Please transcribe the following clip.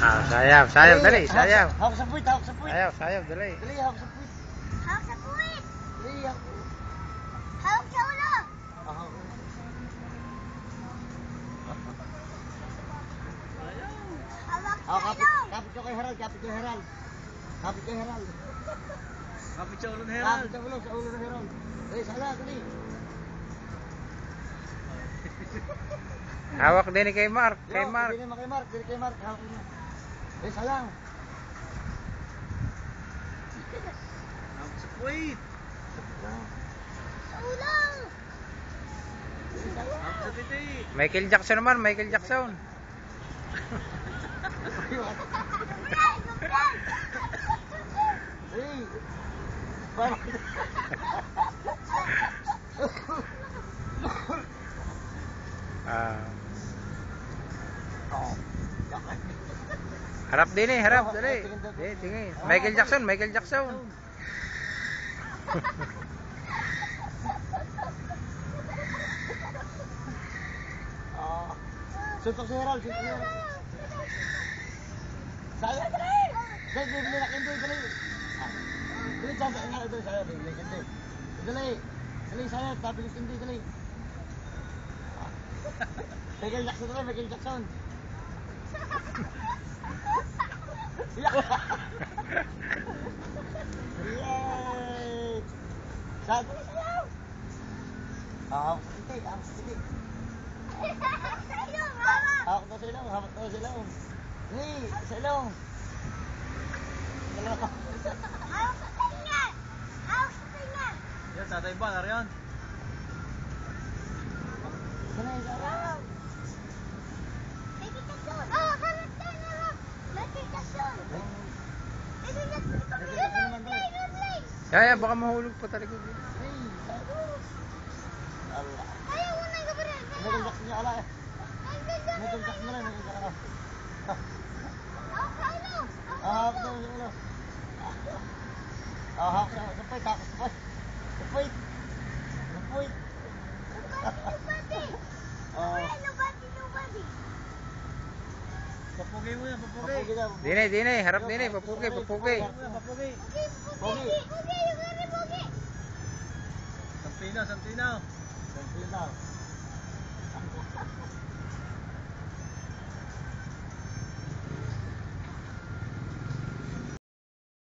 Ah, sayaw, sayaw, dali, sayaw. Hawak sa puwit, hawak sa puwit. Sayaw, sayaw, dali. Dali, hawak sa puwit. Hawak sa puwit. Dali, hawak. Hawak sa ulo. Hawak. Hawak sa ulo. Kapit ko kay Haral, kapit kay Haral. Kapit kay Haral. Kapit sa ulo ni Kapit Herald. sa ulo ng Haral. Dali, sana, dali. Hawak din ni kay Mark, kay Yo, Mark. Dili naman kay Mark, dili kay Mark. Hawak mo. Dali, salang. Hawak sa puwit. Sa ulo. Hawak sa titi. Michael Jackson naman, Michael Jackson. Gubray, gubray. Dali. Paano? Ah. Harap din eh, harap, dali. Dali, tingin. Michael Jackson, Michael Jackson. Suntok si Haral, suntok si Haral. Saya, dali. Dali, bibili na kindi, dali. Dali, saya, dali, saya, bibili kindi. Dali. Dali, saya, bibili kindi, dali. Michael Jackson dali, Michael Jackson. Yay! Saya, dali, sayaw. Hawak sa titi, hawak sa titi. Silong, hawak. Hawak daw sa ilong, hawak daw sa ilong. Dali, sa ilong. Dalawa. Hawak sa tenga. Hawak sa tenga. Yan, tatay ba? Nariyan. Sanay, sayaw. Michael Jackson. Oh, harap tayo na lang. Michael Jackson. Michael Jackson. Gubray, gubray. Kaya, baka mahulog pa talaga. Hey, sayaw. Allah. Ayaw mo na gubray. Michael Jackson niya, ala eh. Michael Jackson. Michael Jackson na lang, Michael Jackson. Hawak sa ulo. Hawak daw sa ulo. Hawak sa puwit, hawak sa puwit. Sa puwit. Sa puwit. Lubati. Lubati, lubati. Papugi mo yan, papugi. Papugi daw. Dine, dine, harap dine, papugi, papugi. Papugi. Pugi, pugi, pugi, yung gari, pugi. Santinaw, santinaw. Santinaw.